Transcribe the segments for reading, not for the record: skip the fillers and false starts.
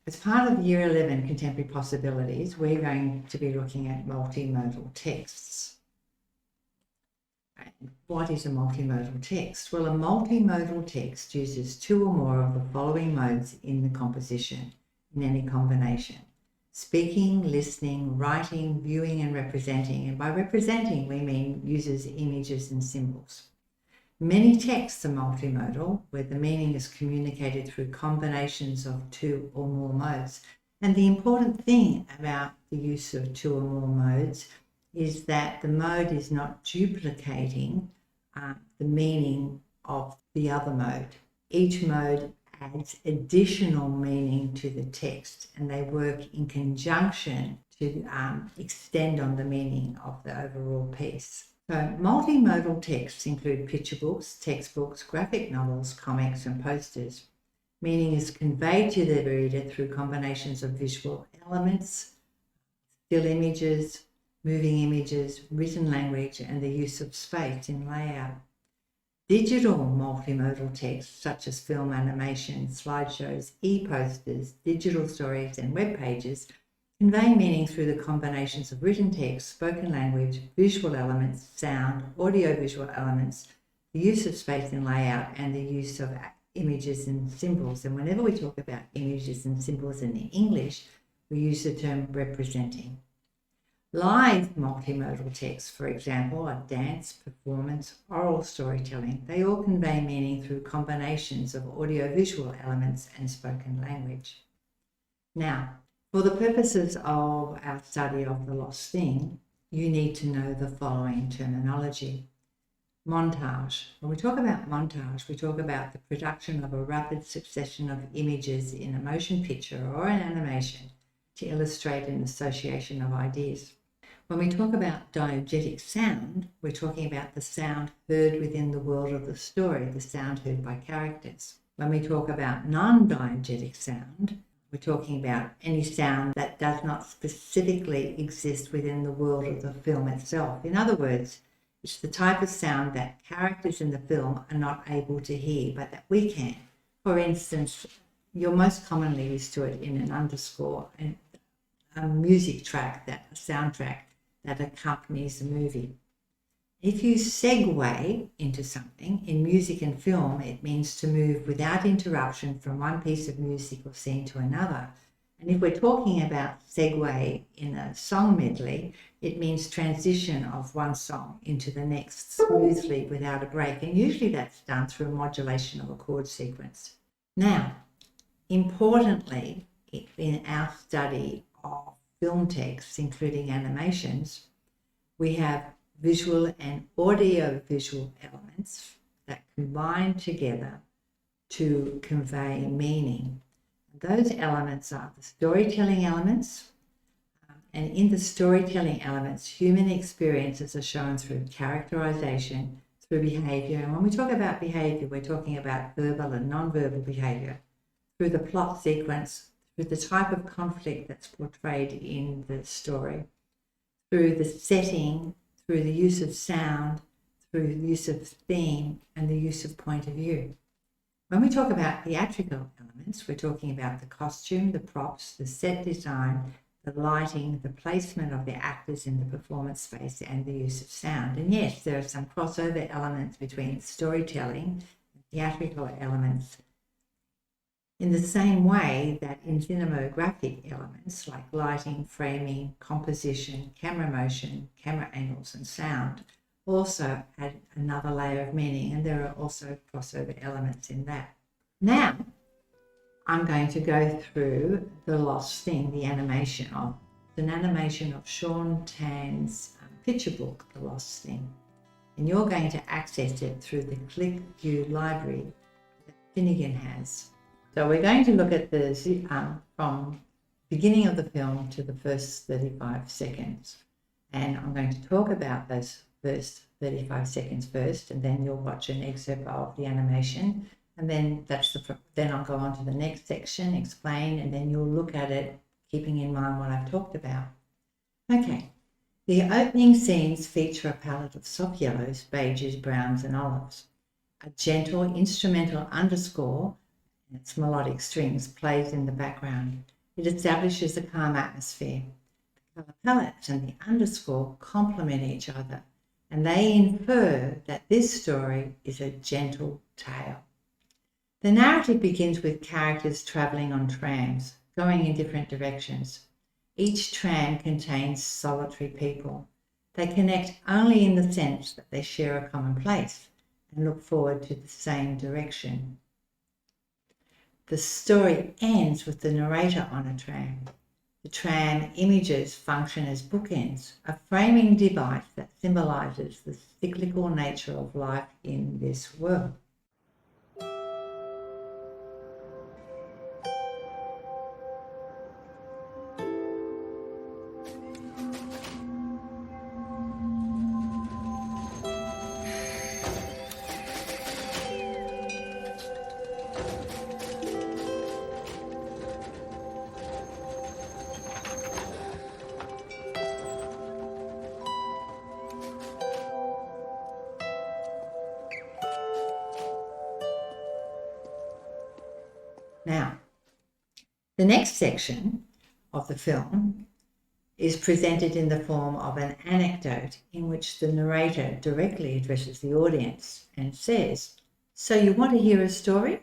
As part of Year 11 Contemporary Possibilities, we're going to be looking at multimodal texts. What is a multimodal text? Well, a multimodal text uses two or more of the following modes in the composition, in any combination: speaking, listening, writing, viewing, and representing. And by representing, we mean uses images and symbols. Many texts are multimodal, where the meaning is communicated through combinations of two or more modes. And the important thing about the use of two or more modes is that the mode is not duplicating the meaning of the other mode. Each mode adds additional meaning to the text, and they work in conjunction to extend on the meaning of the overall piece. So multimodal texts include picture books, textbooks, graphic novels, comics, and posters. Meaning is conveyed to the reader through combinations of visual elements, still images, moving images, written language, and the use of space in layout. Digital multimodal texts such as film animation, slideshows, e-posters, digital stories, and web pages convey meaning through the combinations of written text, spoken language, visual elements, sound, audio-visual elements, the use of space in layout, and the use of images and symbols. And whenever we talk about images and symbols in English, we use the term representing. Live multimodal texts, for example, are dance, performance, oral storytelling. They all convey meaning through combinations of audio-visual elements and spoken language. Now, for the purposes of our study of the lost thing, you need to know the following terminology. Montage. When we talk about montage, we talk about the production of a rapid succession of images in a motion picture or an animation to illustrate an association of ideas. When we talk about diegetic sound, we're talking about the sound heard within the world of the story, the sound heard by characters. When we talk about non-diegetic sound, we're talking about any sound that does not specifically exist within the world of the film itself. In other words, it's the type of sound that characters in the film are not able to hear, but that we can. For instance, you're most commonly used to it in an underscore, a music track, a soundtrack that accompanies the movie. If you segue into something, in music and film, it means to move without interruption from one piece of music or scene to another. And if we're talking about segue in a song medley, it means transition of one song into the next smoothly without a break. And usually that's done through a modulation of a chord sequence. Now, importantly, in our study of film texts, including animations, we have visual and audio-visual elements that combine together to convey meaning. Those elements are the storytelling elements, and in the storytelling elements, human experiences are shown through characterization, through behavior. And when we talk about behavior, we're talking about verbal and non-verbal behavior, through the plot sequence, through the type of conflict that's portrayed in the story, through the setting, through the use of sound, through the use of theme, and the use of point of view. When we talk about theatrical elements, we're talking about the costume, the props, the set design, the lighting, the placement of the actors in the performance space, and the use of sound. And yes, there are some crossover elements between storytelling and theatrical elements, in the same way that in cinematographic elements like lighting, framing, composition, camera motion, camera angles, and sound also add another layer of meaning, and there are also crossover elements in that. Now, I'm going to go through The Lost Thing, the animation of. It's an animation of Sean Tan's picture book, The Lost Thing. And you're going to access it through the Click View library that Finnegan has. So we're going to look at the from beginning of the film to the first 35 seconds. And I'm going to talk about those first 35 seconds first, and then you'll watch an excerpt of the animation. And then then I'll go on to the next section, explain, and then you'll look at it, keeping in mind what I've talked about. Okay, the opening scenes feature a palette of soft yellows, beiges, browns, and olives. A gentle instrumental underscore its melodic strings plays in the background. It establishes a calm atmosphere. The colour palette and the underscore complement each other, and they infer that this story is a gentle tale. The narrative begins with characters travelling on trams, going in different directions. Each tram contains solitary people. They connect only in the sense that they share a common place and look forward to the same direction. The story ends with the narrator on a tram. The tram images function as bookends, a framing device that symbolises the cyclical nature of life in this world. Now, the next section of the film is presented in the form of an anecdote in which the narrator directly addresses the audience and says, "So you want to hear a story?"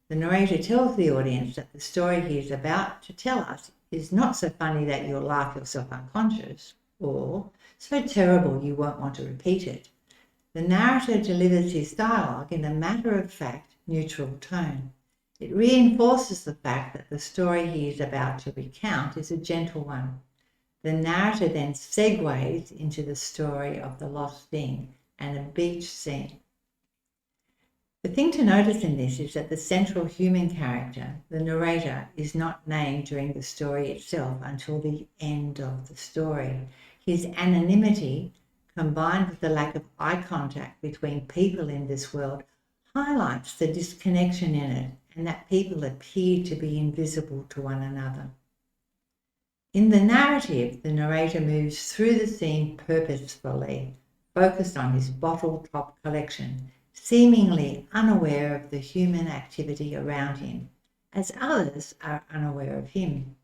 The narrator tells the audience that the story he is about to tell us is not so funny that you'll laugh yourself unconscious, or so terrible you won't want to repeat it. The narrator delivers his dialogue in a matter-of-fact, neutral tone. It reinforces the fact that the story he is about to recount is a gentle one. The narrator then segues into the story of the lost thing and a beach scene. The thing to notice in this is that the central human character, the narrator, is not named during the story itself until the end of the story. His anonymity, combined with the lack of eye contact between people in this world, highlights the disconnection in it and that people appear to be invisible to one another. In the narrative, the narrator moves through the scene purposefully, focused on his bottle-top collection, seemingly unaware of the human activity around him, as others are unaware of him.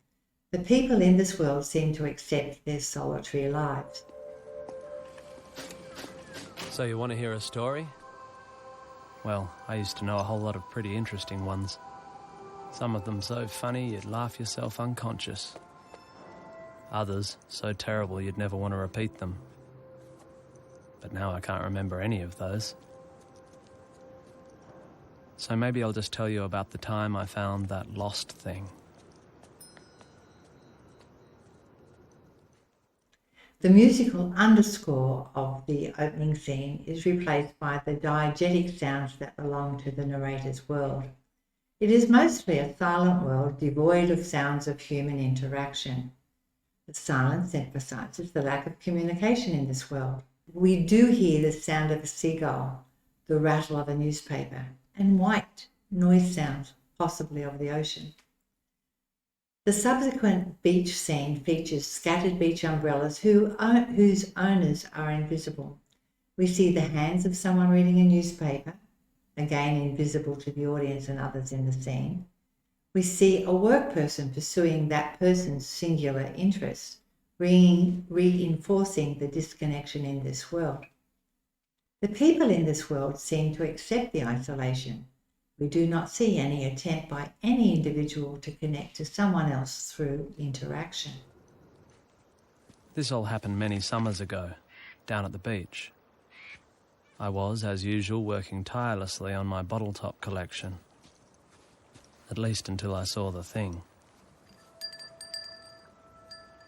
The people in this world seem to accept their solitary lives. So you want to hear a story? Well, I used to know a whole lot of pretty interesting ones. Some of them so funny you'd laugh yourself unconscious. Others so terrible you'd never want to repeat them. But now I can't remember any of those. So maybe I'll just tell you about the time I found that lost thing. The musical underscore of the opening scene is replaced by the diegetic sounds that belong to the narrator's world. It is mostly a silent world devoid of sounds of human interaction. The silence emphasizes the lack of communication in this world. We do hear the sound of a seagull, the rattle of a newspaper, and white noise sounds, possibly of the ocean. The subsequent beach scene features scattered beach umbrellas whose owners are invisible. We see the hands of someone reading a newspaper, again invisible to the audience and others in the scene. We see a work person pursuing that person's singular interest, reinforcing the disconnection in this world. The people in this world seem to accept the isolation. We do not see any attempt by any individual to connect to someone else through interaction. This all happened many summers ago, down at the beach. I was, as usual, working tirelessly on my bottle-top collection. At least until I saw the thing.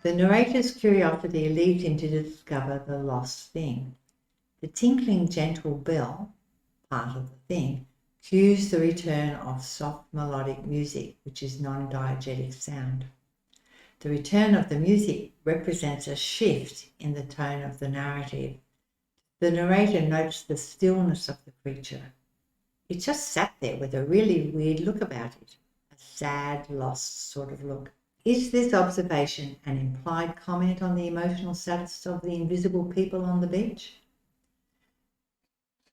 The narrator's curiosity leads him to discover the lost thing. The tinkling gentle bell, part of the thing, cues the return of soft melodic music, which is non-diegetic sound. The return of the music represents a shift in the tone of the narrative. The narrator notes the stillness of the creature. It just sat there with a really weird look about it, a sad, lost sort of look. Is this observation an implied comment on the emotional status of the invisible people on the beach?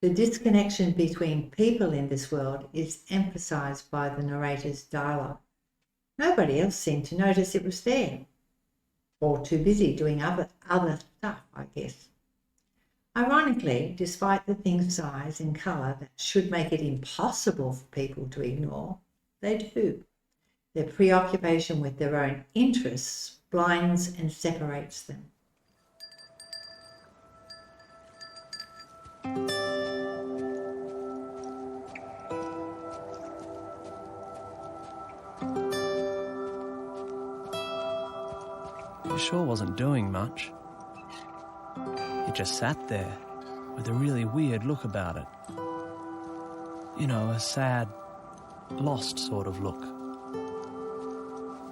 The disconnection between people in this world is emphasised by the narrator's dialogue. Nobody else seemed to notice it was there, or too busy doing other stuff, I guess. Ironically, despite the thing's size and colour that should make it impossible for people to ignore, they do. Their preoccupation with their own interests blinds and separates them. He sure wasn't doing much. He just sat there with a really weird look about it. You know, a sad, lost sort of look.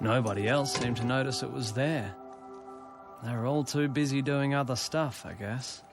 Nobody else seemed to notice it was there. They were all too busy doing other stuff, I guess.